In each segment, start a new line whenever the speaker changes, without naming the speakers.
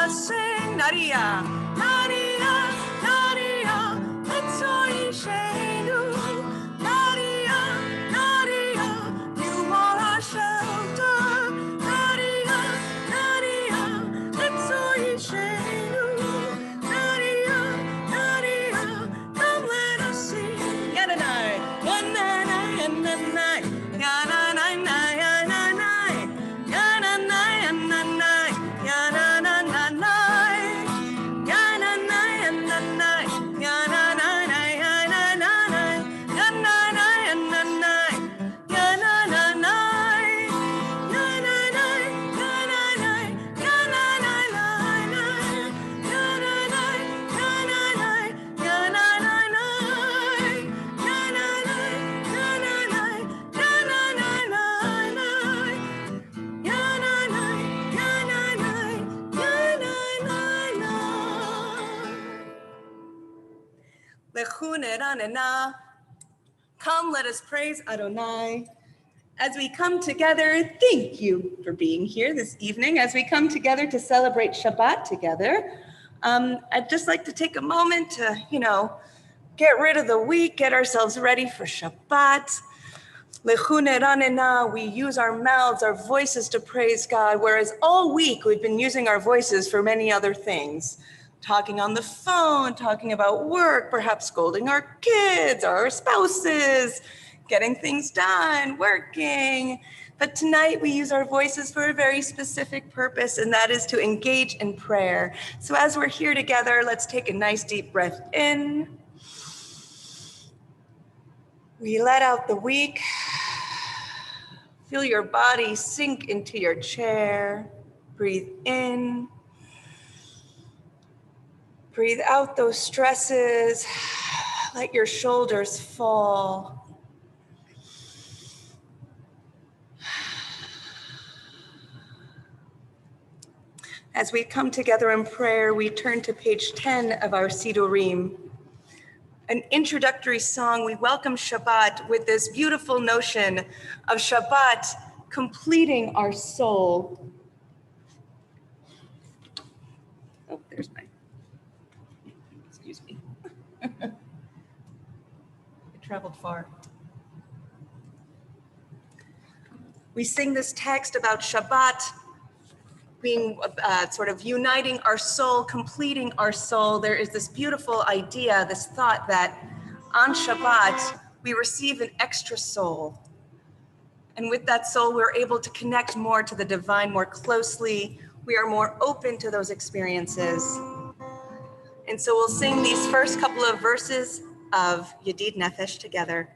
us sing. Nadia, Nadia, Nadia, Etzoi Sheinu. Nadia, Nadia, you are our shelter. Nadia, Nadia, Etzoi Sheinu. Nadia, Nadia, come let us sing. Yananai, yananai, yananai, yananai, yananai, yananai, yananai, yananai, yananai, yananai, yananai, yananai, yananai, yananai, yananai, yananai, yananai, Come, let us praise Adonai. As we come together, thank you for being here this evening. As we come together to celebrate Shabbat together, I'd just like to take a moment to, get rid of the week, get ourselves ready for Shabbat. We use our mouths, our voices to praise God, whereas all week we've been using our voices for many other things. Talking on the phone, talking about work, perhaps scolding our kids, our spouses, getting things done, working. But tonight we use our voices for a very specific purpose, and that is to engage in prayer. So as we're here together, let's take a nice deep breath in. We let out the week. Feel your body sink into your chair. Breathe in. Breathe out those stresses. Let your shoulders fall. As we come together in prayer, we turn to page 10 of our Sidurim. An introductory song, we welcome Shabbat with this beautiful notion of Shabbat completing our soul. Oh, there's my, excuse me. I traveled far. We sing this text about Shabbat being sort of uniting our soul, completing our soul. There is this beautiful idea, this thought that on Shabbat, we receive an extra soul. And with that soul, we're able to connect more to the divine more closely. We are more open to those experiences. And so we'll sing these first couple of verses of Yedid Nefesh together.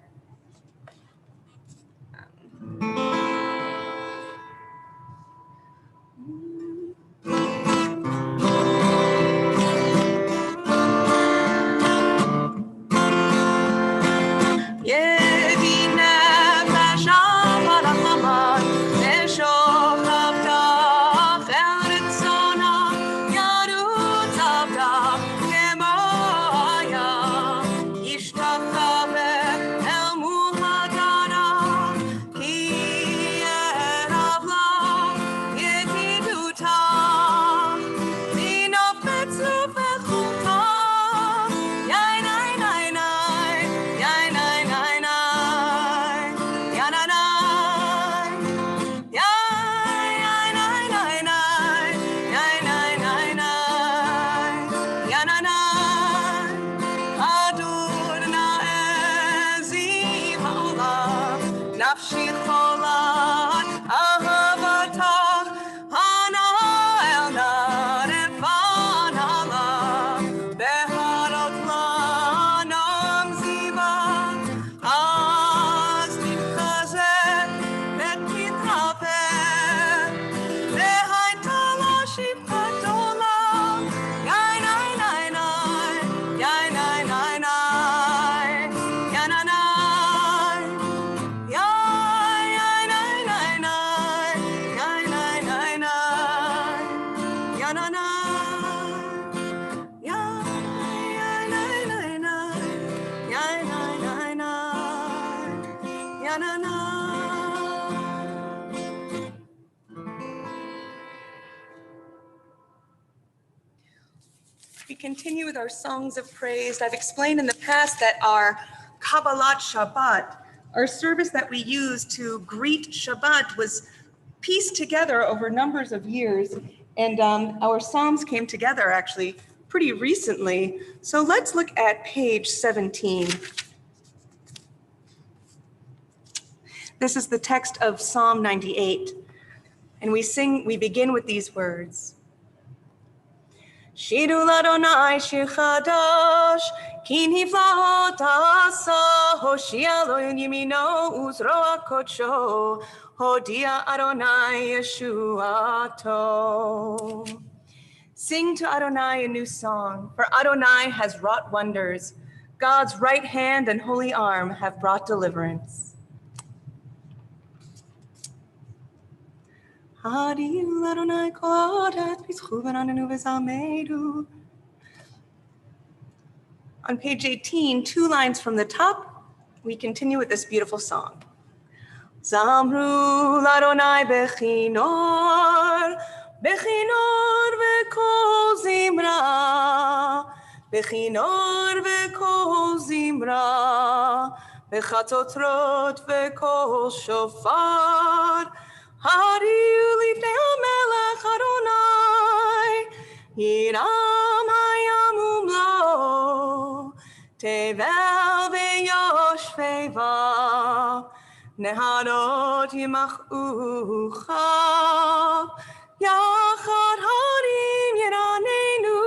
We continue with our songs of praise. I've explained in the past that our Kabbalat Shabbat, our service that we use to greet Shabbat, was pieced together over numbers of years, and our psalms came together actually pretty recently. So let's look at page 17. This is the text of Psalm 98, and we begin with these words. Shiru l'Adonai shir chadash, ki niflaot asa, hoshia lo yimino uzroa kodsho, hodia Adonai Yeshuato. Sing to Adonai a new song, for Adonai has wrought wonders. God's right hand and holy arm have brought deliverance. On page 18, 2 lines from the top, we continue with this beautiful song. Zamru l'Adonai bechinor, bechinor v'kol zimra, bechinor v'kol zimra, b'chatotrot v'kol shofar, Hariu lifnei hamelech Adonai, Yiram hayamum lo, Tevel v'yoshveva, Neharot yimachucha, Yachad harim yiranenu,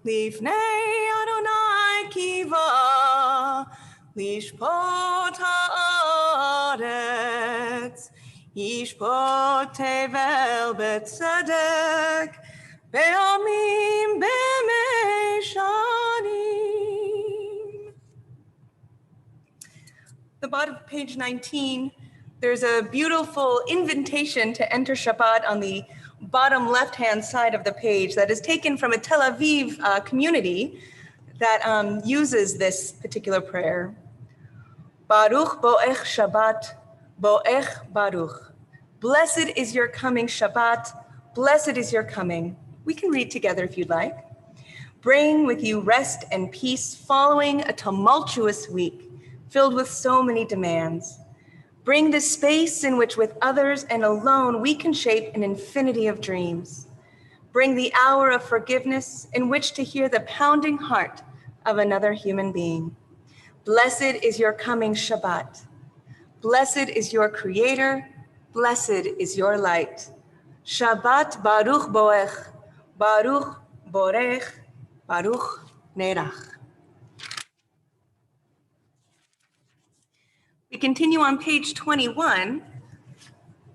Lifnei Adonai kiva, Lishpot haaretz, Yishpot tevel betzedek, be'amim be'meshanim. The bottom of page 19, there's a beautiful invitation to enter Shabbat on the bottom left-hand side of the page that is taken from a Tel Aviv community that uses this particular prayer. Baruch bo'ech Shabbat, bo'ech Baruch. Blessed is your coming Shabbat, blessed is your coming. We can read together if you'd like. Bring with you rest and peace following a tumultuous week filled with so many demands. Bring the space in which with others and alone we can shape an infinity of dreams. Bring the hour of forgiveness in which to hear the pounding heart of another human being. Blessed is your coming Shabbat. Blessed is your creator. Blessed is your light. Shabbat Baruch Boech, Baruch Borech, Baruch Nerach. We continue on page 21.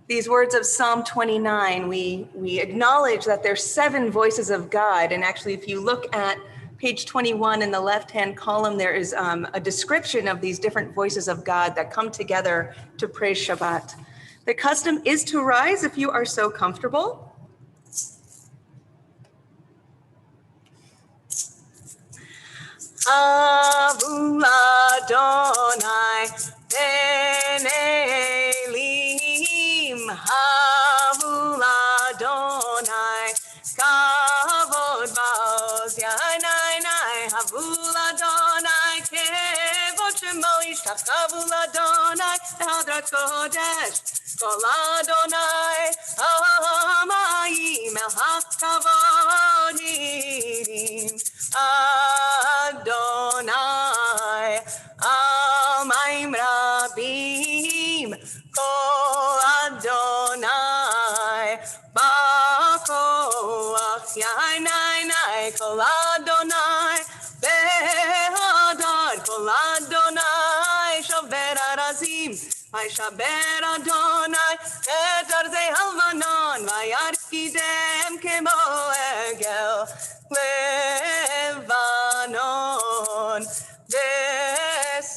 These words of Psalm 29, we acknowledge that there's 7 voices of God. And actually, if you look at page 21 in the left-hand column, there is a description of these different voices of God that come together to praise Shabbat. The custom is to rise if you are so comfortable. Avu Adonai ben Elim, Avu Adonai kavod ba'oz yanai, Avu Adonai kevod shemo yishtachavu Adonai hadrat kodesh. Kol Adonai hamayim el hakavodim, Adonai almayim rabim, Kol Adonai ba'koach yainai, Kol Adonai behadad, Kol Adonai shover arazim. Vayshaber Adonai et arzei halvanon, vayarkidem kemo egel levanon, vesirion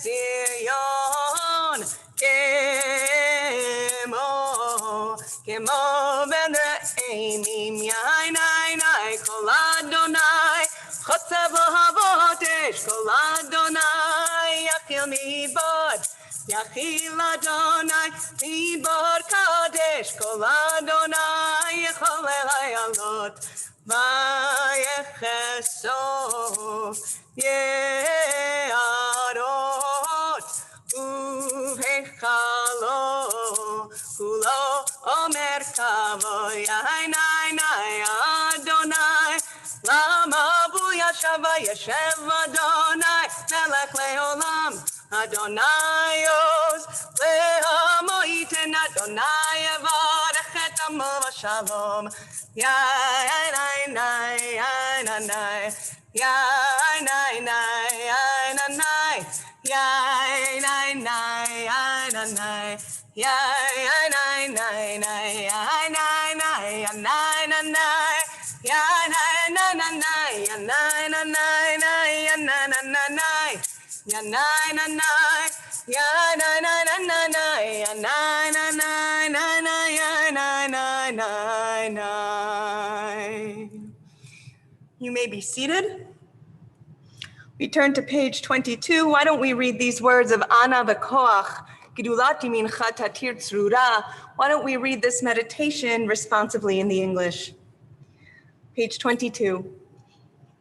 kemo ben re'imim yainai, Kol Adonai chotzev lahavotesh, Kol Adonai yachil mibod. Yachil Adonai libor kadesh, Kol Adonai yechol el hayalot, Becheso Ye'arot Uvechalo Hulo Omer Kavoy Nai Adonai Lama Buya Shava Yeshev Adonai Melech Leolam Adonaios Lehamoiten Adonai Evarech Amo Shalom Yai Nai Yai Nai Yai Nai You may be seated. We turn to page 22. Why don't we read these words of Ana v'koach, Gedulati mincha tatir tzrura. Why don't we read this meditation responsively in the English? Page 22.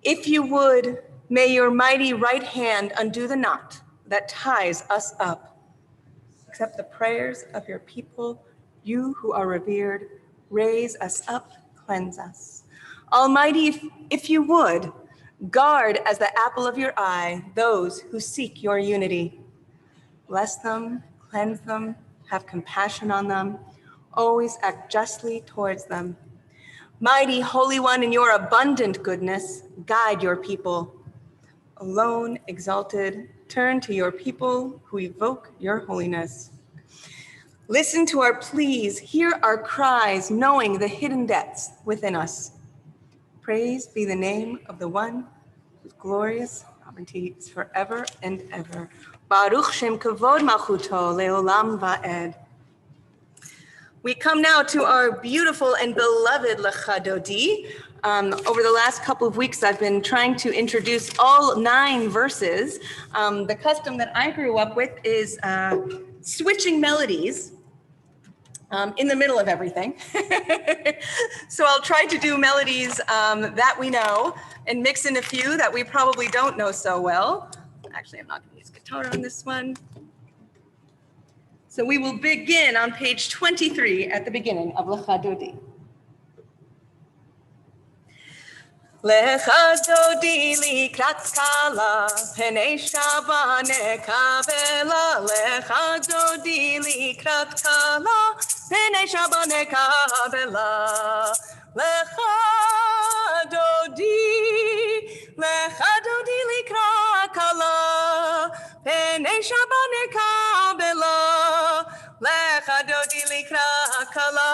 If you would, may your mighty right hand undo the knot that ties us up. Accept the prayers of your people, you who are revered. Raise us up, cleanse us. Almighty, if you would, guard as the apple of your eye those who seek your unity. Bless them, cleanse them, have compassion on them, always act justly towards them. Mighty Holy One, in your abundant goodness, guide your people. Alone, exalted, turn to your people who evoke your holiness. Listen to our pleas, hear our cries, knowing the hidden depths within us. Praise be the name of the one whose glorious sovereignty is forever and ever. Baruch Shem Kavod Malchuto Leolam Va'ed. We come now to our beautiful and beloved Lecha Dodi. Over the last couple of weeks, I've been trying to introduce all 9 verses. The custom that I grew up with is switching melodies in the middle of everything. So I'll try to do melodies that we know and mix in a few that we probably don't know so well. Actually, I'm not going to use guitar on this one. So we will begin on page 23 at the beginning of Lecha Dodi. Lecha Dodi likrat kala, penei Shabbat nekabela. Lecha Dodi likrat kala, penei Shabbat nekabela. Lecha Dodi likrat kala, penei Shabbat nekabela. Lecha Dodi likrat kala,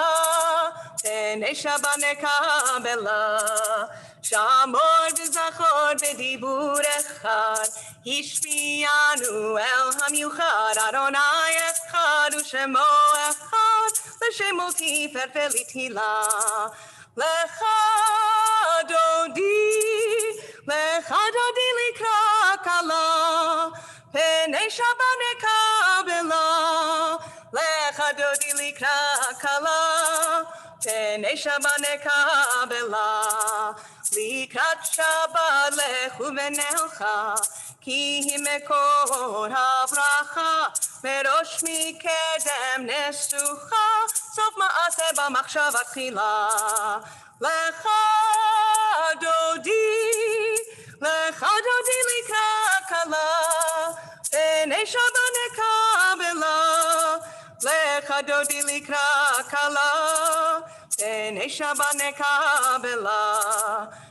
penei Shabbat nekabela. Shamor v'zachor v'dibur echad, hishmianu el hamiuchad, Adonai echad u'shemo echad, l'shemo tifer ve'litila. Lecha Dodi likra kala, penei Shabbat nekabela. Lecha Dodi likra kala, penei Shabbat nekabela. Likrat Shabbat lechu v'nelcha, ki hi mekor havracha, merosh mikedem nesucha, sof ma'aseh b'machshava tchila. Lecha Dodi likrat kala, penei Shabbat nekabela. Lecha Dodi likrat kala, penei Shabbat nekabela.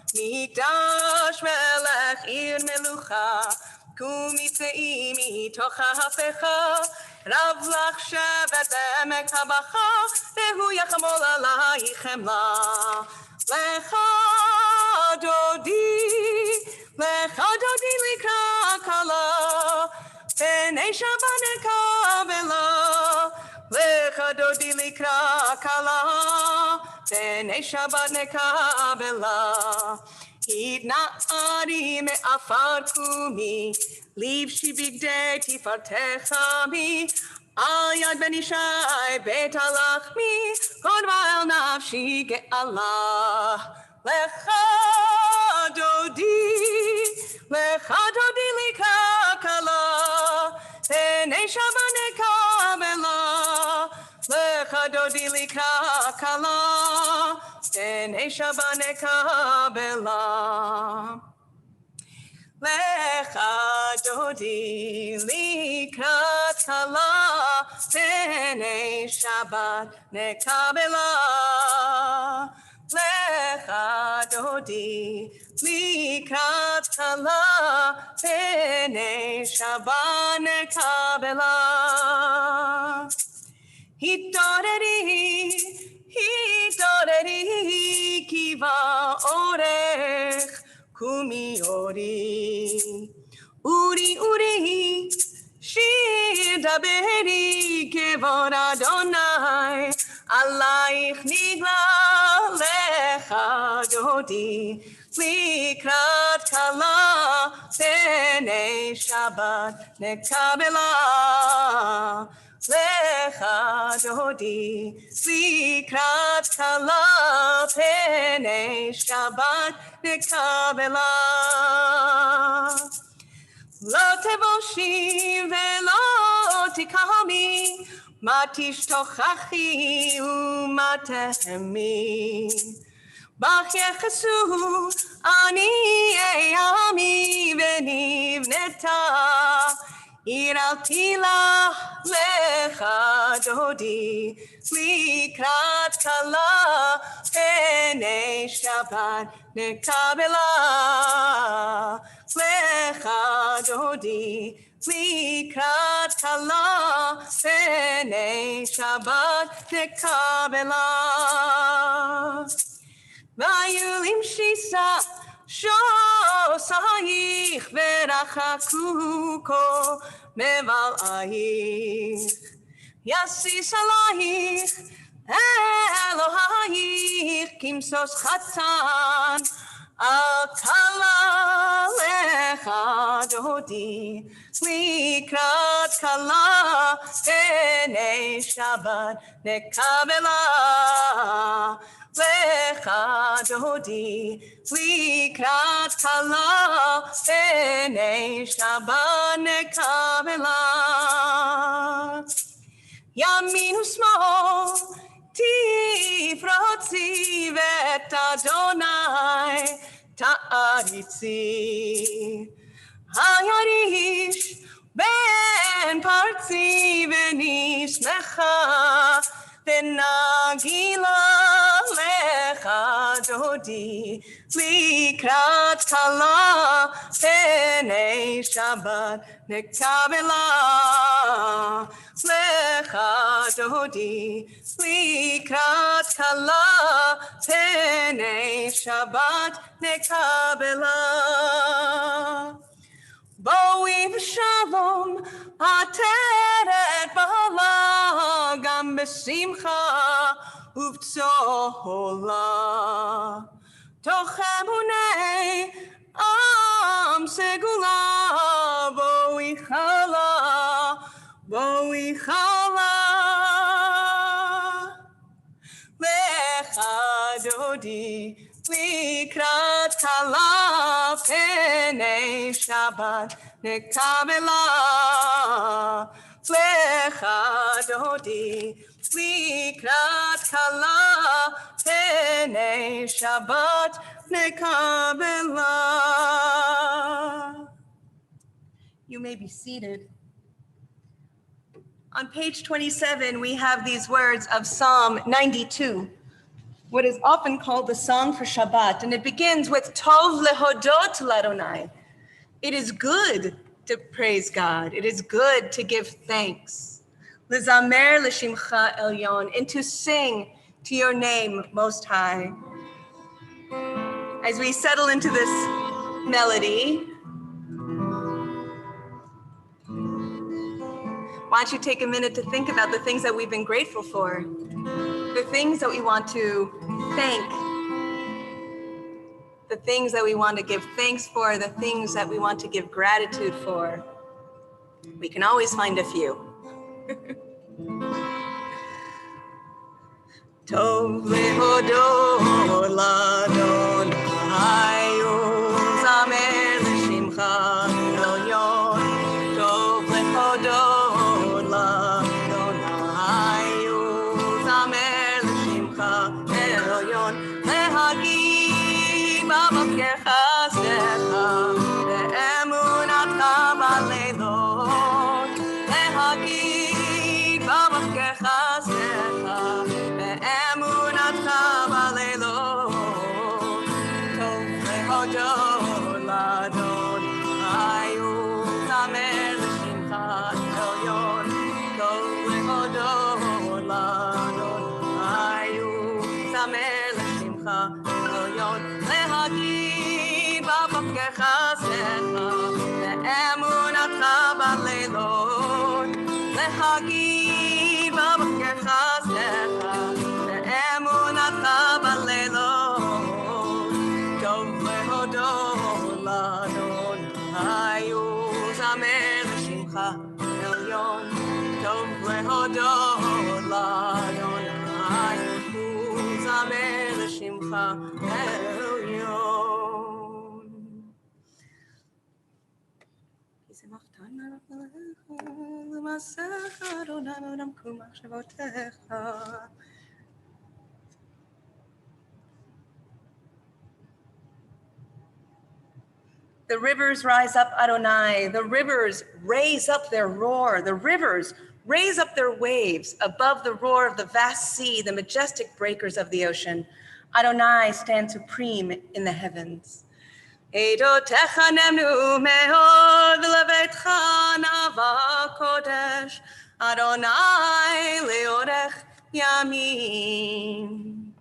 Mikdash melech ir melucha, kumitzei mitoch ha'afecha, rav lach shevet be'emek habacha, vehu yachamol alai chemla. Lecha Dodi likrat kala, penei Shabbat nekabela. Lecha Dodi likrat kala, penei Shabbat nekabela. Hidna'ari me'afar kumi, leave shibigdei tifartechami, al yad ben ishai beit alachmi, kodva el nafshi ge'ala. Lecha likrat kala, pnei Shabbat nekabela. Lecha dodi likrat kala, pnei Shabbat nekabela. Lecha dodi likrat kala, pnei Shabbat nekabela. Hitoreri kiva orech kumi ori. Uri, shir daberi kevod Adonai, alaich nigla lecha dodi, likrat kala, pnei Shabbat nekabela. Lecha dodi, likrat kala, pnei Shabbat nekabela. Lo tevoshi velo tikami, matishtochachi umatehemi. Bach yechesu ani eyami venivneta. Iraltila lecha dodi, likrat kala, pnei Shabbat nekabela. Lecha dodi, likrat kala, pnei Shabbat nekabela. Vayulim shisa shosayich verachakuko meval'ayich. Yasis alayich Elohayich kimsos chatan al kala lecha dodi, likrat kala, pnei Shabbat nekabela. Lecha dodi, likrat kala, pnei Shabbat nekabela. Yamin u'shmol tifrotzi vet Adonai ta'aritzi. Hayarish ben partzi v'nishmecha v'nagila lecha dodi, likrat kala, pnei Shabbat nekabela. Lecha dodi, likrat kala, pnei Shabbat nekabela. Boi v'shalom ateret bala, gam b'simcha uv'tzola. Toch emunei am segula, boi chala, boi chala. Lecha dodi, likrat kala, pnei Shabbat nekabela. Lecha dodi, likrat kala, pnei Shabbat nekabela. You may be seated. On page 27, we have these words of Psalm 92, what is often called the song for Shabbat, and it begins with Tov lehodot l'Adonai. It is good to praise God. It is good to give thanks. L'zamer l'shimcha elyon, and to sing to your name, Most High. As we settle into this melody, why don't you take a minute to think about the things that we've been grateful for, the things that we want to thank, the things that we want to give thanks for, the things that we want to give gratitude for. We can always find a few. Tov lehodot l'Adonai u'zamer l'shimcha elyon. Tov lehodot l'Adonai u'zamer כחסדך, באמונתך בלילות, להגיד בבך כחסדך, באמונתך בלילות, טוב להודות לאדון, היו זמר לשמך עליון, טוב להודות לאדון, היו זמר לשמך עליון, להגיד בבך כחסדך, באמונתך בלילות, להגיד בבך כחסדך, באמונתך בלילות, טוב להודות לאדון, היו זמר לשמך עליון, טוב להודות לאדון, היו זמר לשמך עליון. כי שמחתן מלך למעשיך, אדוני ונמקו מחשבותיך. The rivers rise up, Adonai. The rivers raise up their roar. The rivers raise up their waves above the roar of the vast sea, the majestic breakers of the ocean. Adonai stands supreme in the heavens. Eidotecha nemnu me'od levetcha nava kodesh. Adonai leorech yamim.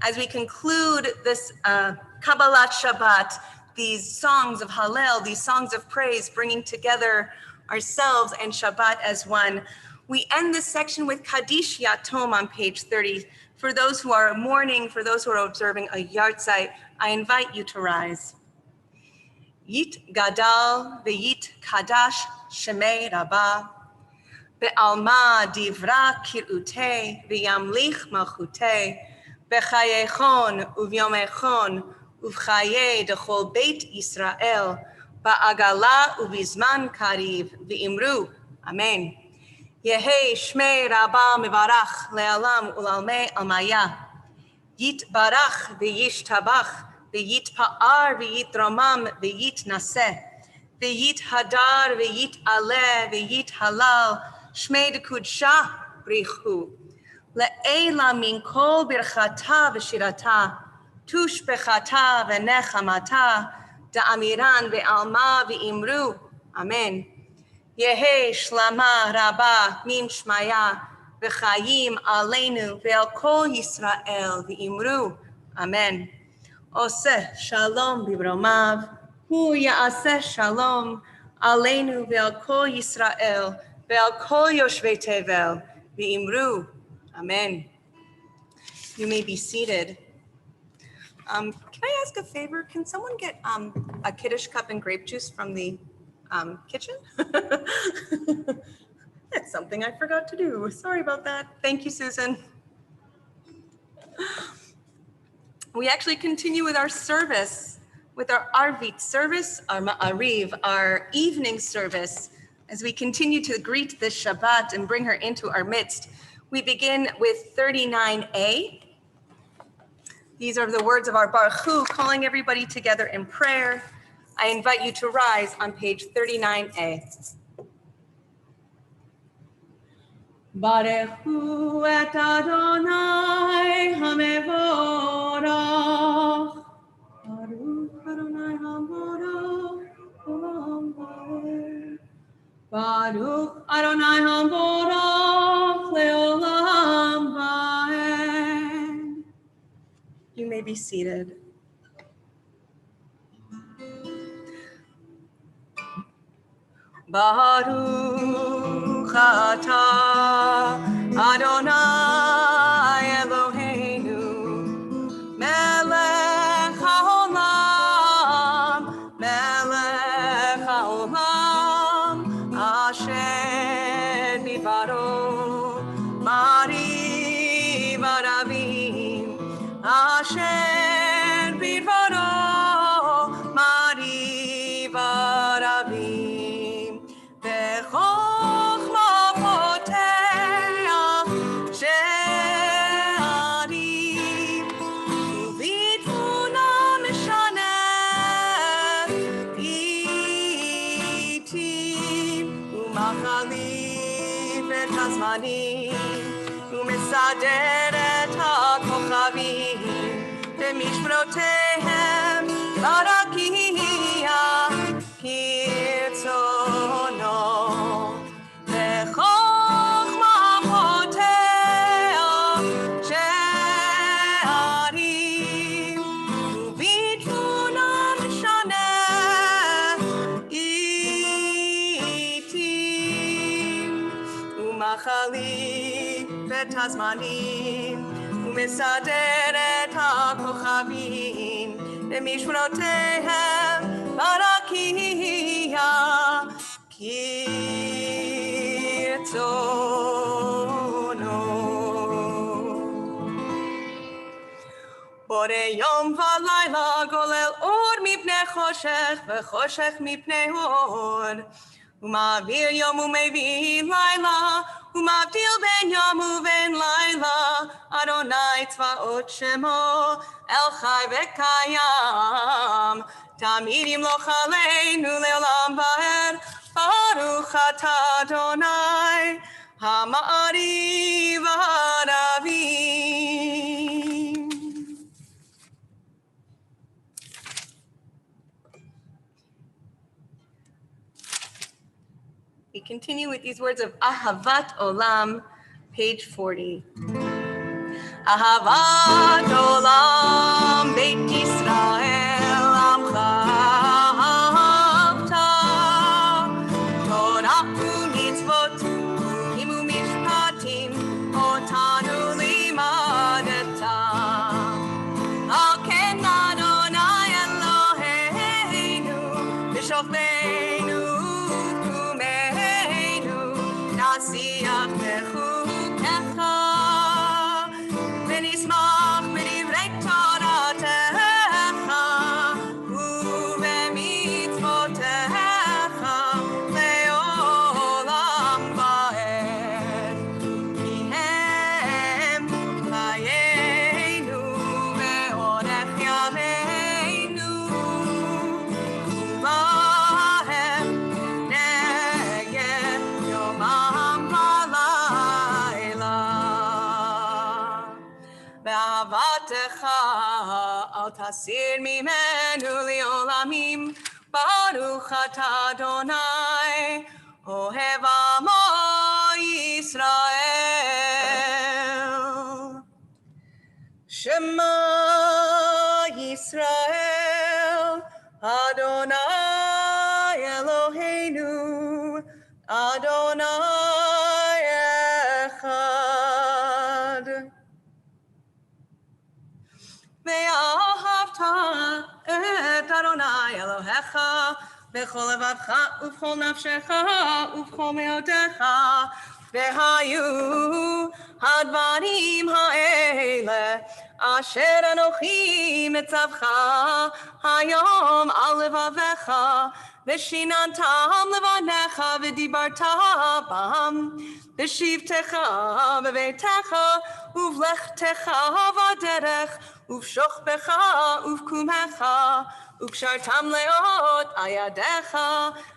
As we conclude this Kabbalat Shabbat, these songs of Hallel, these songs of praise, bringing together ourselves and Shabbat as one, we end this section with Kaddish Yatom on page 30. For those who are mourning, for those who are observing a yahrzeit, I invite you to rise. Yit Gadal ve'yit Kadash Shemei Rabbah be'alma divra kir'utei ve'yamlich malchutei be'chayechon uvyomechon uvchaye dechol beit Yisrael ba'agala ubizman kariv ve'imru. Amen. Yehei shmei Rabbah mevarach le'alam ulalmei almaya. Yit barach ve'yish tabach ve'yit pa'ar ve'yit romam ve'yit naseh ve'yit hadar ve'yit aleh ve'yit halal shmei dekudsha brichu le'ela min kol birchata v'shirata tush bechata v'nechamata da'amiran ve'alma ve'imru. Amen. Yehei shlama Rabbah min shmaya v'chayim aleinu ve'al kol Yisrael ve'imru. Amen. Oseh shalom bibromav hu ya'aseh shalom aleinu ve'al kol Yisrael ve'al kol yoshvei tevel ve'imru. Amen. You may be seated. Can I ask a favor? Can someone get a Kiddush cup and grape juice from the kitchen? That's something I forgot to do. Sorry about that. Thank you, Susan. We actually continue with our service, with our Arvit service, our Ma'ariv, our evening service, as we continue to greet this Shabbat and bring her into our midst. We begin with 39a. These are the words of our Baruch Hu, calling everybody together in prayer. I invite you to rise on page 39a. Baruch Hu et Adonai hamevorach. Baruch Adonai hamevorach olam vaed. Baruch Adonai hamevorach leolam vaed. You may be seated. Baruch atah Adonai Eloheinu melech haolam asher bivaro mariv aravim asher bivaro mariv aravim. Shema ואת הזמנים, ומסדר את הכוכבים במשמרותיהם ברקיע כרצונו, בחוכמה פותח שערים, ובתבונה משנה עיתים, ומחליף את הזמנים ומסדר את הכוכבים במשמרותיהם ברקיע כרצונו. בורא יום ולילה, גולל אור מפני חושך וחושך מפני אור, ומעביר יום ומביא לילה, ומבדיל בין יום ובין לילה, אדוני צבאות שמו, אל חי וקיים, תמיד ימלוך עלינו לעולם ועד, ברוך אתה אדוני, המעריב הרבים. We continue with these words of Ahavat Olam, page 40. Ahavat Olam, Beit Yisrael, Amcha Ahavta, Torah u'mitzvot, U'im u'mishpatim, Otanu limadeta. Al ken Adonai Eloheinu, B'shofteinu, Nasiach bechukecha, v'nismach b'divrei Toratecha, u'b'mitzvotecha le'olam va'ed. Ki hem chayenu ve'orech yameinu, u'bahem neged yomam v'layla. Ve'avatecha al tasir mimenu li'olamim, baruch ata Adonai, ohev amo Yisrael. Shema Yisrael, Adonai Eloheinu, Adonai Echad. Ve'ahavta et Adonai Elohecha b'chol levavcha u'b'chol nafshecha u'b'chol me'odecha, ve'hayu hadvarim ha'ele asher anochi metzavcha hayom al levavecha, v'shinantam levanecha v'dibarta bam, v'shivtecha b'beitecha uvlechtecha v'derech uv'shochbecha uv'kumecha uv'kshartam leot ayadecha,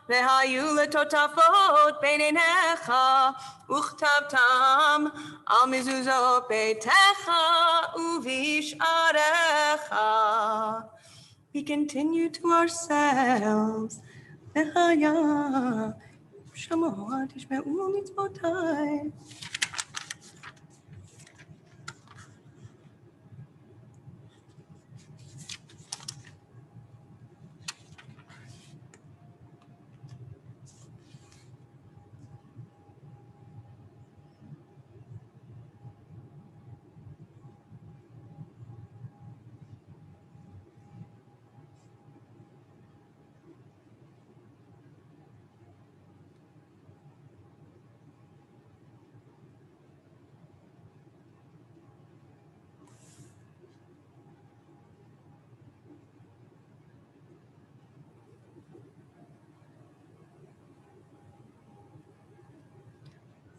v'hayu letotafot beinenecha uchtavtam al mezuzot beitecha uv'isharecha. We continue to ourselves. V'haya shamoah tishme'u mitzvotai.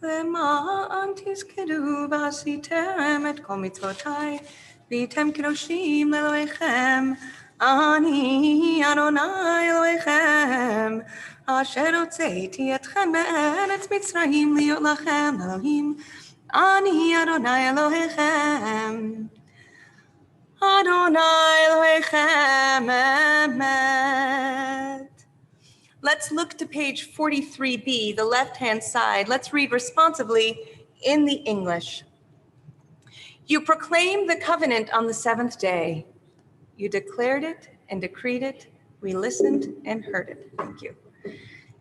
למען תזכרו ועשיתם את כל מצוותיי, והייתם קדושים לאלוהיכם, אני אדוני אלוהיכם, אשר הוצאתי אתכם מארץ מצרים להיות לכם אלוהים. אני אדוני אלוהיכם. Adonai Elohechem Emet. Let's look to page 43b, the left-hand side. Let's read responsibly in the English. You proclaimed the covenant on the seventh day. You declared it and decreed it. We listened and heard it. Thank you.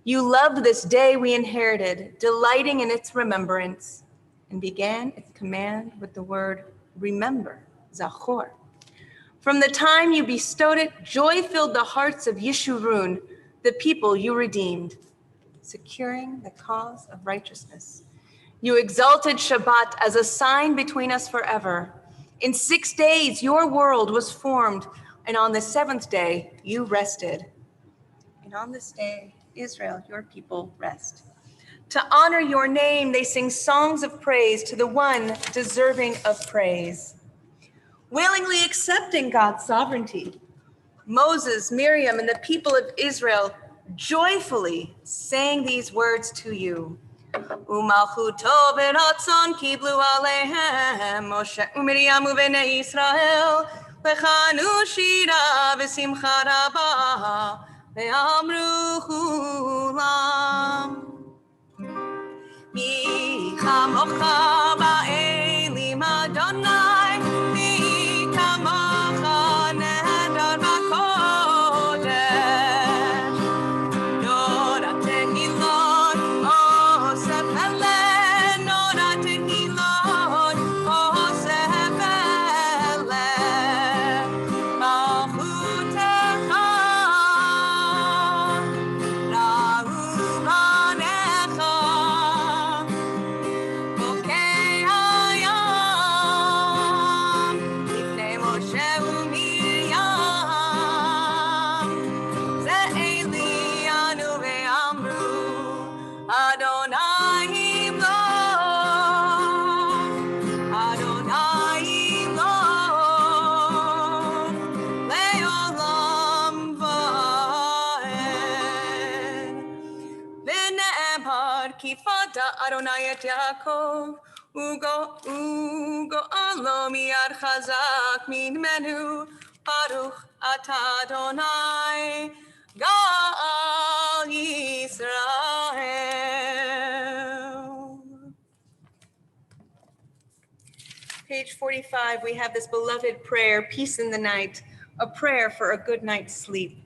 You loved this day we inherited, delighting in its remembrance, and began its command with the word remember, Zachor. From the time you bestowed it, joy filled the hearts of Yeshurun, the people you redeemed, securing the cause of righteousness. You exalted Shabbat as a sign between us forever. In 6 days, your world was formed, and on the seventh day, you rested. And on this day, Israel, your people, rest. To honor your name, they sing songs of praise to the one deserving of praise. Willingly accepting God's sovereignty, Moses, Miriam, and the people of Israel joyfully sang these words to you. Umalchuto v'ratzon kiblu aleihem Moshe u'Miriam u'bnei Yisrael v'chanu shira v'simcha rabah ve'amru chulam mi chamocha ba'elim Adonai mi chamocha nehadar b'kodesh Nora tehilot osef helen Nora tehilot osef helen malchutecha rahuvanecha bokei hayam lifnei Moshe u'Miriam ze'eli anu ve'amru Adonai imlok Adonai imlok le'olam va'ed v'ne'emar kifada Adonai et Yaakov ugo alo miyad chazak minmenu Baruch ata Adonai Gal Yisrael. Page 45, we have this beloved prayer, Peace in the Night, a prayer for a good night's sleep.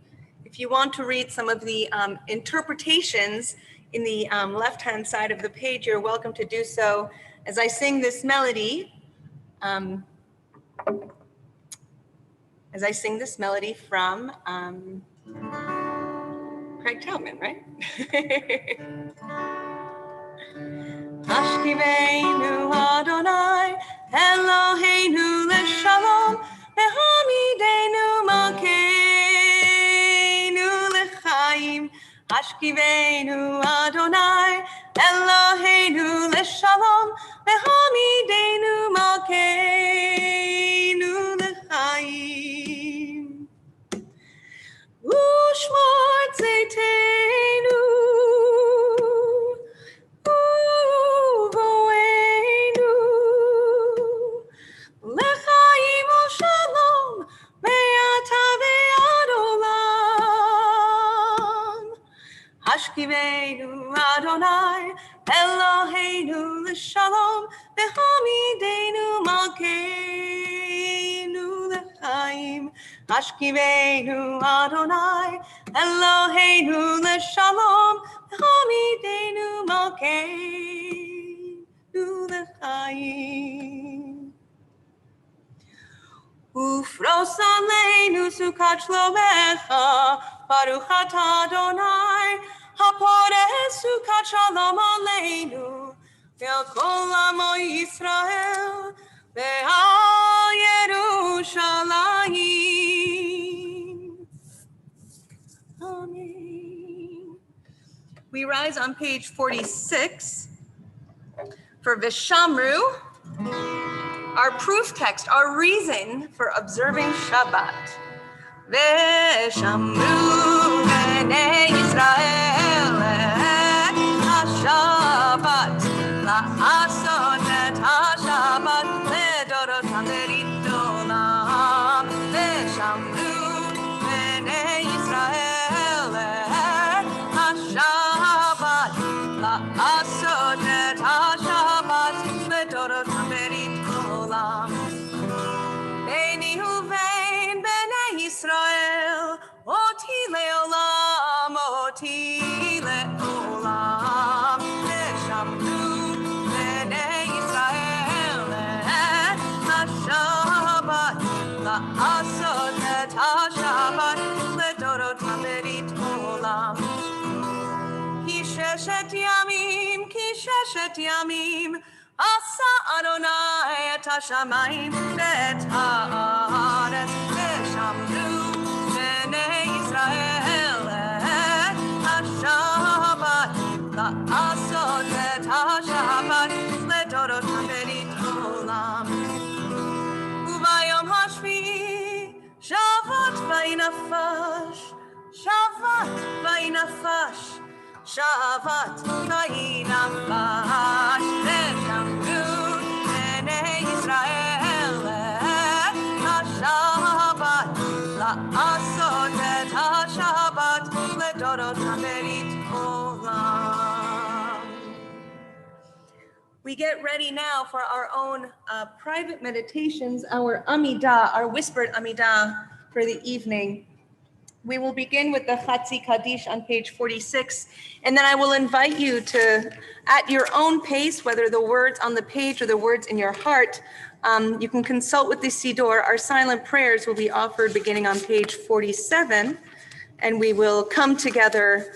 If you want to read some of the interpretations in the left-hand side of the page, you're welcome to do so. As I sing this melody, from Craig Talman, right? Hashkiveinu Adonai Eloheinu leshalom Vehamidenu malkeinu lechaim Hashkiveinu Adonai Eloheinu leshalom Vehamidenu malkeinu lechaim Ushmor tzeiteinu uvoeinu lechaim u'shalom me'ata ve'ad olam Hashkiveinu Adonai Eloheinu l'shalom ve'hamidenu malkeinu lechaim Hashkiveinu Adonai Eloheinu l'shalom ve'hamidenu malkeinu lechaim Ufros aleinu sukat shlomecha Baruch ata Adonai Haporeh sukat shalom aleinu Ve'al kol amo Yisrael Ve'al Yerushalayim Amen. We rise on page 46 for Vishamru, our proof text, our reason for observing Shabbat. Vishamru b'nei Yisrael ששת ימים, כי ששת ימים עשה אדוני את השמיים ואת הארץ, ושמרו בני ישראל את השבת, לעשות את השבת לדורות ברית עולם. וביום השביעי שבת וינפש, שבת וינפש, שבת וינפש, ושמרו בני ישראל את השבת, לעשות את השבת לדורות ברית עולם. We get ready now for our own private meditations, our Amidah, our whispered Amidah for the evening. We will begin with the Chatzi Kaddish on page 46, and then I will invite you to, at your own pace, whether the words on the page or the words in your heart, you can consult with the Siddur. Our silent prayers will be offered beginning on page 47, and we will come together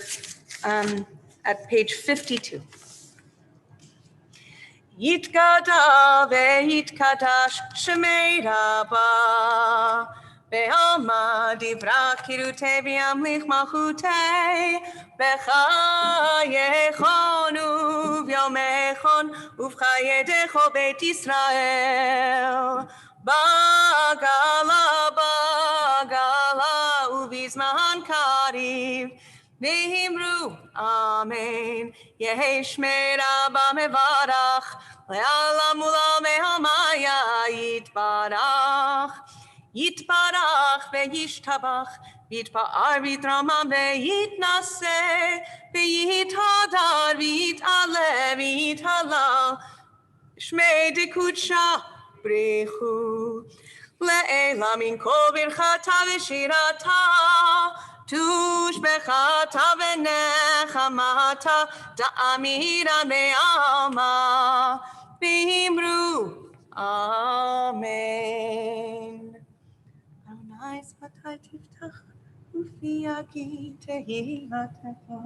at page 52. Yitkada ve'yitkadash shemei Rabba ve'alma divra kirutei v'yamlich malchutei v'chayechon uv'yomechon uv'chayedecho beit Yisrael bagala uv'izman kariv V'himru, Amen. Yehi Shmei Rabba mevarach, le'alam u'lamei hamaya yitbarach. Yitbarach ve'yishtabach, v'yitpa'ar v'yitramam ve'yitnaseh, ve'yithadar v'yit'aleh v'yithalal. Shmei dekudsha brichu, le'elam min kol birchata v'shirata. Tushbechata v'nechamata da'amira me'alma v'himru Amen. Adonai sfatai tiftach ufi yagi tehilatecha.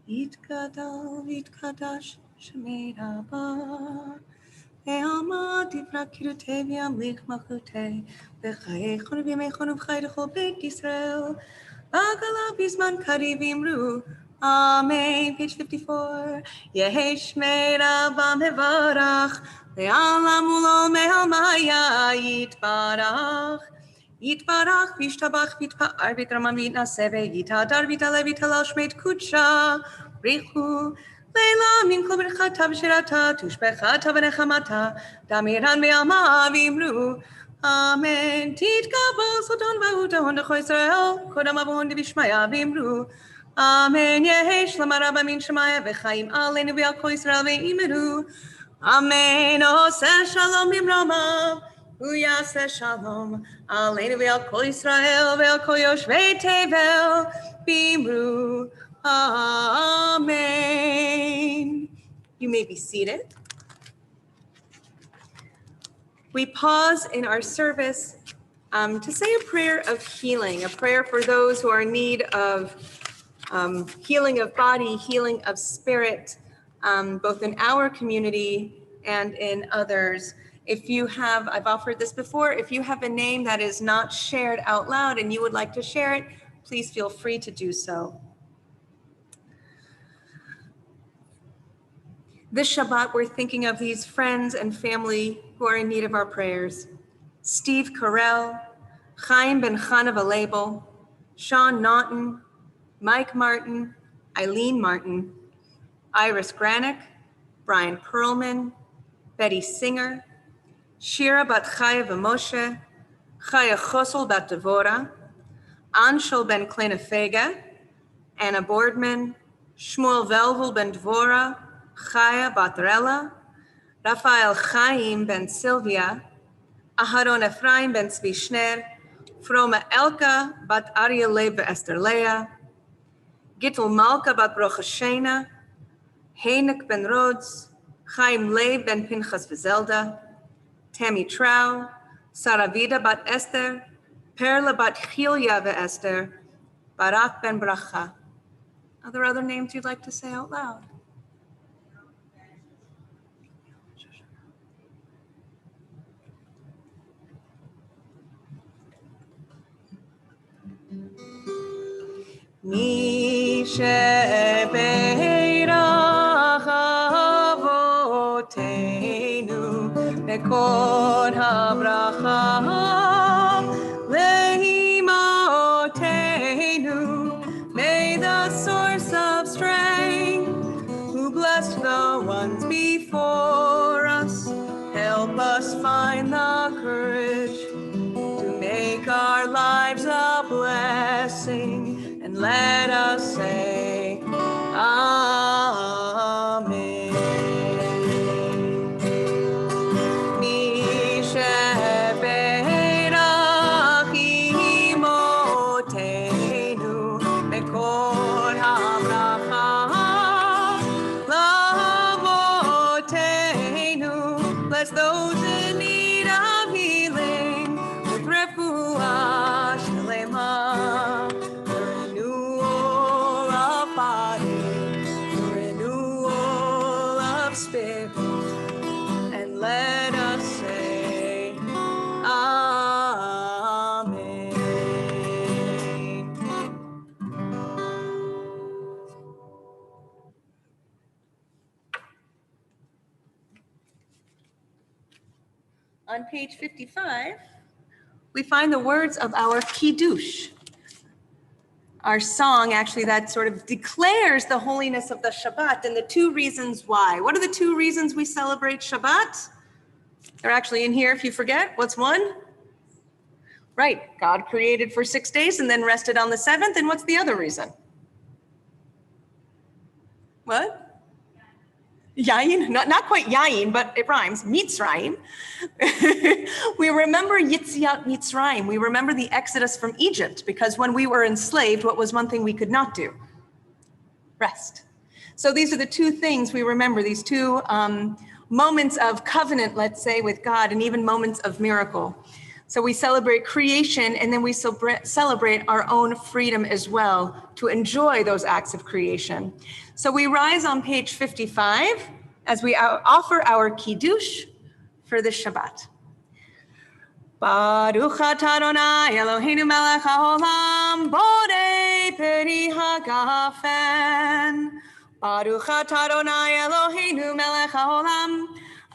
Yitkadash Shemira ba. Ve'alma divra kirutei v'yamlich malchutei. V'chayechon v'yamechon v'chayechol Beit Yisrael. V'agala b'zman kari v'imru. Amen. Page 54. Yehi Shemira ba mevarach. Ve'alam ulol me'almaya yitbarach. Yitbarach v'ishtabach v'itpa'ar v'itramam v'itnaseh v'yitadar v'yitaleh v'yitalal shmeit kudsha. Richu. Leila min kol berchata v'shirata tushbechata v'nechamata damiran ve'alma v'imru. Amen. Titkabal soton v'hutahon decho Yisrael kodam avon v'ishmaya v'imru. Amen. Yehi shlama rabba min shemaya v'chaim aleinu v'al kol Yisrael v'imru. Amen. Oseh shalom b'mramav Uyaseh shalom aleinu v'al kol Yisrael v'al kol yoshvei tevel b'imru. Amen. You may be seated. We pause in our service to say a prayer of healing, a prayer for those who are in need of healing of body, healing of spirit, both in our community and in others. If you have, I've offered this before, if you have a name that is not shared out loud and you would like to share it, please feel free to do so. This Shabbat, we're thinking of these friends and family who are in need of our prayers. Steve Carell, Chaim Ben Chana Valabel, Sean Naughton, Mike Martin, Eileen Martin, Iris Granick, Brian Perlman, Betty Singer, Shira Bat Chaya V'Moshe, Chaya Chosel Bat Devora, Anshel Ben Klenefega, Anna Boardman, Shmuel Velvel Ben Dvora, Chaya Batrella, Rafael Chaim Ben Sylvia, Aharon Ephraim Ben Tzvi Shner, Froma Elka Bat Arya Lev Esther Leah, Gittel Malka Bat Baruch Hashena, Heinek Ben Rhodes, Chaim Lev Ben Pinchas Vizelda, Tammy Trau, Saravida Bat Esther, Perla Bat Chilya Esther, Barak Ben Bracha. Are there other names you'd like to say out loud? Mi shebeirach avoteinu bekor habracha leimotenu. May the source of strength, who blessed the ones before us, help us find the courage to make our lives a blessing. And let us say, Amen. Mi shebeirach imotenu bekor habracha lavotenu. Bless those in need of healing with refuah shlema. And let us say, Amen. On page 55, we find the words of our Kiddush. Our song, actually, that sort of declares the holiness of the Shabbat and the two reasons why. What are the two reasons we celebrate Shabbat? They're actually in here if you forget. What's one? Right, God created for 6 days and then rested on the seventh. And what's the other reason? What? Yayin, not quite Yayin, but it rhymes, Mitzrayim. We remember Yitziat Mitzrayim. We remember the exodus from Egypt, because when we were enslaved, what was one thing we could not do? Rest. So these are the two things we remember, these two moments of covenant, let's say, with God, and even moments of miracle. So we celebrate creation, and then we celebrate our own freedom as well to enjoy those acts of creation. So we rise on page 55 as we offer our kiddush for the Shabbat. Baruch atah Adonai Eloheinu melech haolam borei peri hagafen. Baruch atah Adonai Eloheinu melech haolam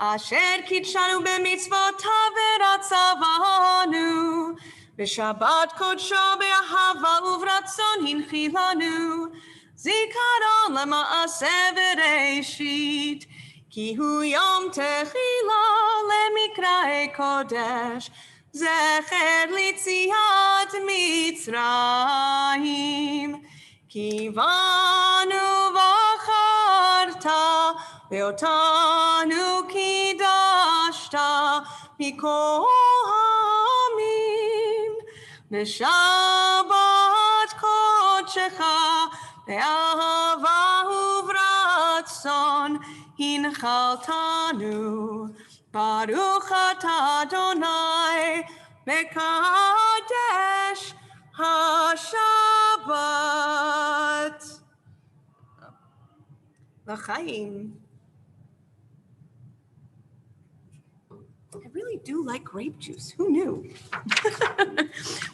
asher kitshanu b'mitzvotav v'ratzavanu b'shabbat kodsho be'ahava uvratzon hinchilanu zikaron lema'aseh v'reishit ki hu yom techila lemikra'e kodesh zecher litziat Mitzrayim ki vanu v'acharta ve'otanu kidashta mikol hamim v'shabbat kodshecha ve'ahava uvratzon hinchaltanu Baruch atah Adonai mekadesh haShabbat. L'chaim. I really do like grape juice. Who knew?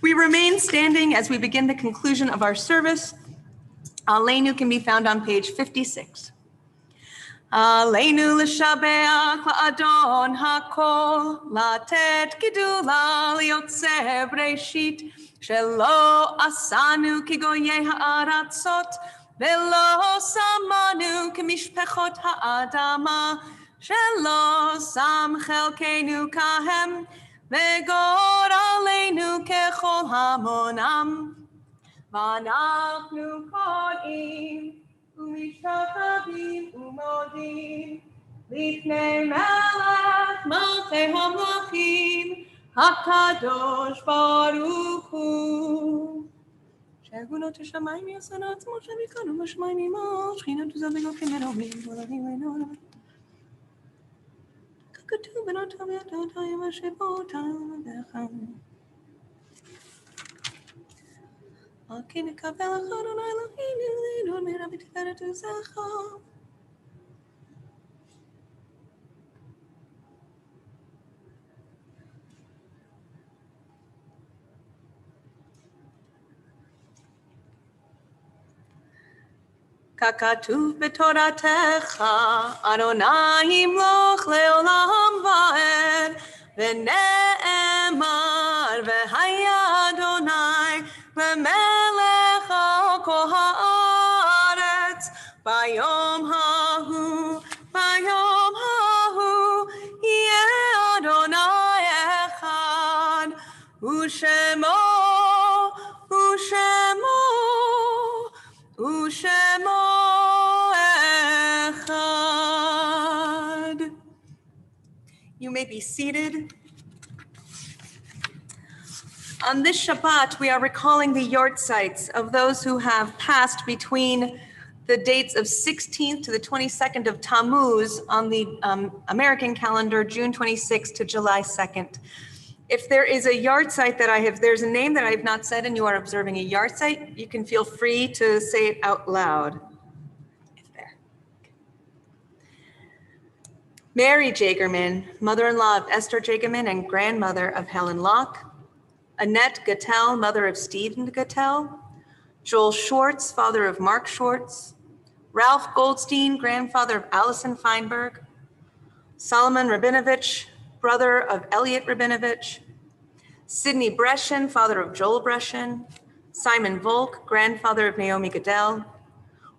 We remain standing as we begin the conclusion of our service. Aleinu can be found on page 56. Aleinu l'shabeach la'adon hakol latet gidula liyotzeh breshit shelo asanu kigoyei ha'aratzot velo samanu kemishpechot ha'adama shelo sam chelkeinu kahem vegor aleinu kechol hamonam v'anachnu kodim Umishtachavim umodim Lifnei melech malchei hamlachim HaKadosh Baruch Hu Shegunot hashamayim yasanat Moshe vikanu b'shamayim imo Shechina tuzav v'gokim elohim V'olavim v'nolam Kakatu v'notav yadotayim v'shevotav v'cham Okay, מקבל אחרון אלוהינו לעילוי מהרה בתפארת וזכר. ככתוב בתורתך, אדוני ימלוך לעולם ועד, ונאמר והיה אדוני ומלך על כל הארץ ביום ההוא יהיה אדוני אחד ושמו אחד. You may be seated. On this Shabbat, we are recalling the yortzites of those who have passed between the dates of 16th to the 22nd of Tammuz on the American calendar, June 26th to July 2nd. If there is a yortzite there's a name that I have not said and you are observing a yortzite, you can feel free to say it out loud. It's there. Mary Jagerman, mother-in-law of Esther Jagerman and grandmother of Helen Locke. Annette Gattell, mother of Stephen Gattell. Joel Schwartz, father of Mark Schwartz. Ralph Goldstein, grandfather of Allison Feinberg. Solomon Rabinovich, brother of Elliot Rabinovich. Sidney Brescian, father of Joel Brescian. Simon Volk, grandfather of Naomi Goodell.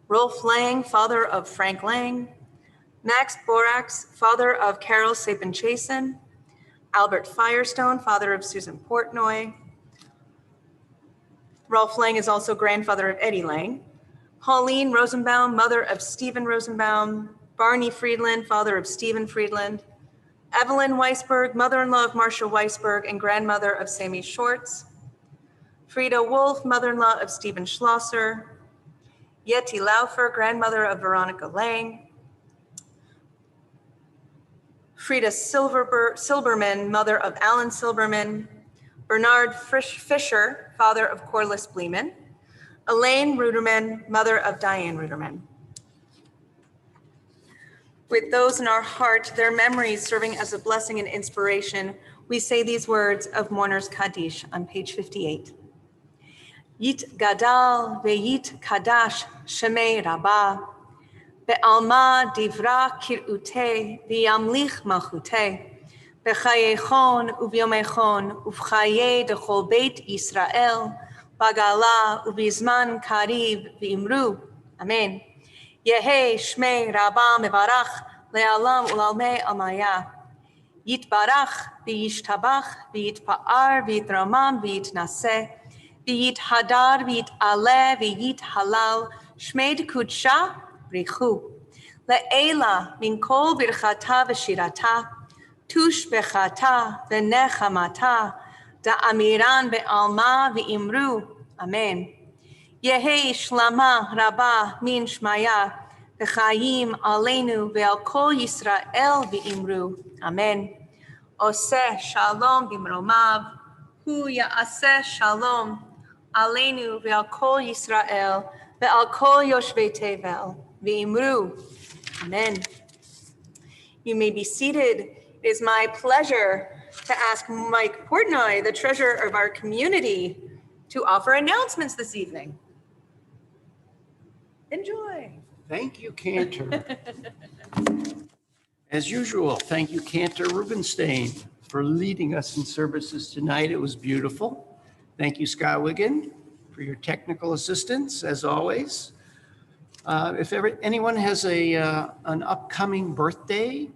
Rolf Lang, father of Frank Lang. Max Borax, father of Carol Sapin-Chasen. Albert Firestone, father of Susan Portnoy. Rolf Lang is also grandfather of Eddie Lang. Pauline Rosenbaum, mother of Stephen Rosenbaum. Barney Friedland, father of Stephen Friedland. Evelyn Weisberg, mother-in-law of Marcia Weisberg and grandmother of Sammy Schwartz. Frida Wolf, mother-in-law of Stephen Schlosser. Yeti Laufer, grandmother of Veronica Lang. Frida Silberman, mother of Alan Silberman. Bernard Fisher, father of Corliss Bleeman. Elaine Ruderman, mother of Diane Ruderman. With those in our heart, their memories serving as a blessing and inspiration, we say these words of Mourner's Kaddish on page 58. Yit gadal ve'yit kadash shemei Rabba, be'alma divra kir'ute v'yamlich malchute, b'chayechon uvyomechon uvchaye dechol beit Yisrael, bagala ubizman kariv v'imru. Amen. Yehe shmei Rabba mevarach le'alam ulalmei amaya. Yitbarach v'yishtabach v'yitpa'ar v'yitramam v'yitnaseh v'yithadar v'yit'aleh v'yithalal shmeid kudsha brichu. Le'ela min kol birchata v'shirata tush bechata v'nechamata da'amiran be'alma v'imru. Amen. Yehi shlama rabba min shmaya v'chayim aleinu ve'al kol Yisrael v'imru. Amen. Oseh shalom b'mromav, hu ya'aseh shalom aleinu ve'al kol Yisrael ve'al kol yoshvei tevel v'imru. Amen. You may be seated. It is my pleasure to ask Mike Portnoy, the treasurer of our community, to offer announcements this evening. Enjoy.
Thank you, Cantor. As usual, thank you, Cantor Rubinstein, for leading us in services tonight. It was beautiful. Thank you, Scott Wiggin, for your technical assistance, as always. If anyone has an upcoming birthday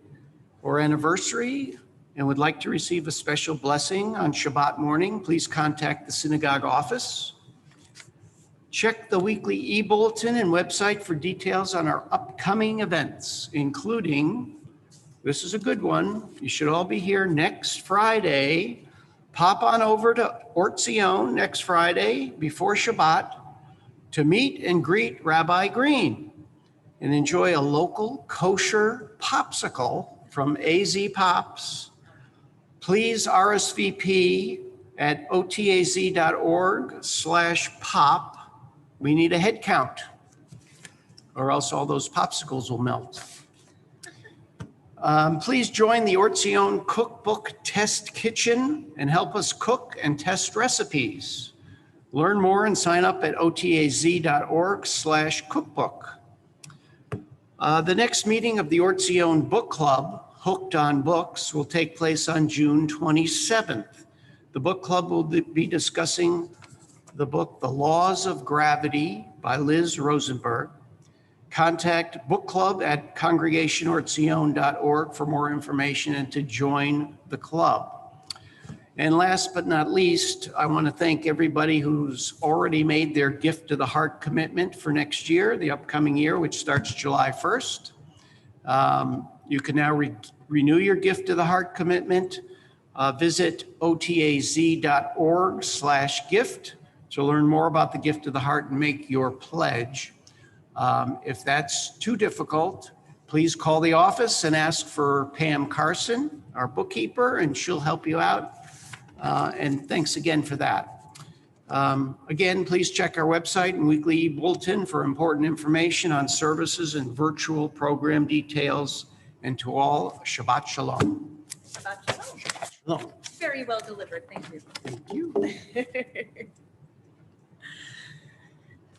or anniversary and would like to receive a special blessing on Shabbat morning, please contact the synagogue office. Check the weekly e-bulletin and website for details on our upcoming events, including, this is a good one, you should all be here next Friday. Pop on over to Or Tzion next Friday before Shabbat to meet and greet Rabbi Green and enjoy a local kosher popsicle from AZ Pops. Please RSVP at otaz.org/pop. We need a head count, or else all those popsicles will melt. Please join the Or Tzion Cookbook Test Kitchen and help us cook and test recipes. Learn more and sign up at otaz.org/cookbook. The next meeting of the Or Tzion Book Club, Hooked on Books, will take place on June 27th. The book club will be discussing the book, The Laws of Gravity by Liz Rosenberg. Contact book club at congregationortzion.org for more information and to join the club. And last but not least, I want to thank everybody who's already made their Gift to the Heart commitment for next year, the upcoming year, which starts July 1st. You can now renew your Gift to the Heart commitment. Visit otaz.org/gift to learn more about the Gift of the Heart and make your pledge. If that's too difficult, please call the office and ask for Pam Carson, our bookkeeper, and she'll help you out. And thanks again for that. Again, please check our website and weekly bulletin for important information on services and virtual program details. And to all, Shabbat Shalom.
Shabbat shalom.
Shabbat Shalom.
Very well delivered. Thank you.
Thank you.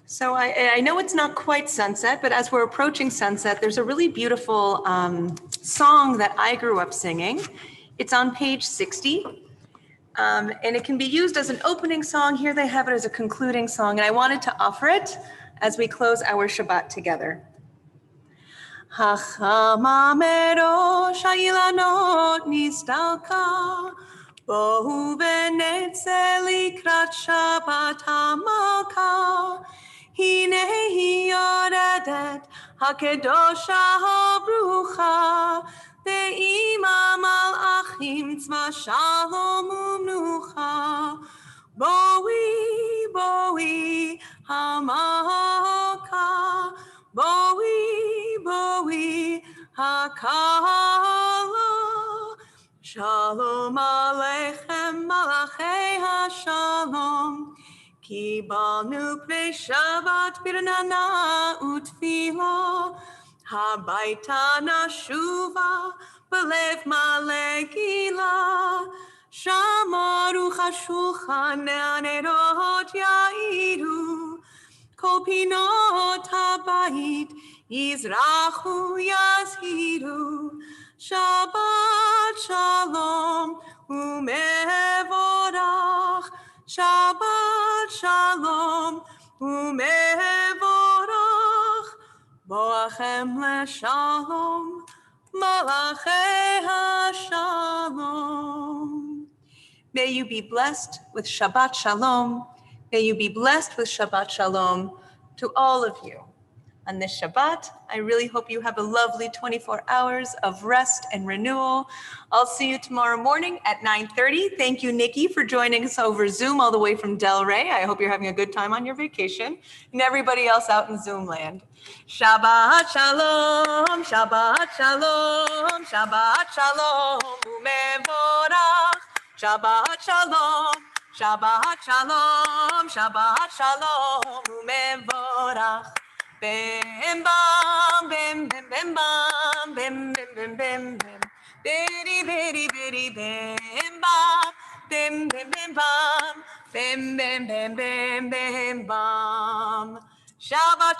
So I know it's not quite sunset, but as we're approaching sunset, there's a really beautiful song that I grew up singing. It's on page 60, and it can be used as an opening song. Here they have it as a concluding song, and I wanted to offer it as we close our Shabbat together. Hachama merosh ha'ilanot nistalka, bohu v'netze likrat Shabbat hamalka. Hine hi yoredet hakedosha habrucha, ve'ima malachim tzva shalom u'mnucha. Boi, boi, hamalka, boi, boi, hakala. Shalom aleichem malachei hashalom. Kibalnu pnei Shabbat birnana utfila, Habaita nashuva belev male gila. Shamaru chashulchan ne'anerot ya'iru. Kol pinot habayit yizrachu yazhiru. Shabbat shalom umevorach. Shabbat shalom umevorach. Boachem leshalom malachei hashalom. May you be blessed with Shabbat Shalom. May you be blessed with Shabbat Shalom to all of you. On this Shabbat, I really hope you have a lovely 24 hours of rest and renewal. I'll see you tomorrow morning at 9:30. Thank you, Nikki, for joining us over Zoom all the way from Delray. I hope you're having a good time on your vacation. And everybody else out in Zoom land. Shabbat Shalom, Shabbat Shalom, Shabbat Shalom, Umevorach. Shabbat Shalom, Shabbat Shalom, Shabbat Shalom, Umevorach. Bim bam, bim bim bim bam, bim bim bim bim bim, bitty bitty bitty bim bam, bim bim bim bam, bim bim bim bim bim bam. Shabbat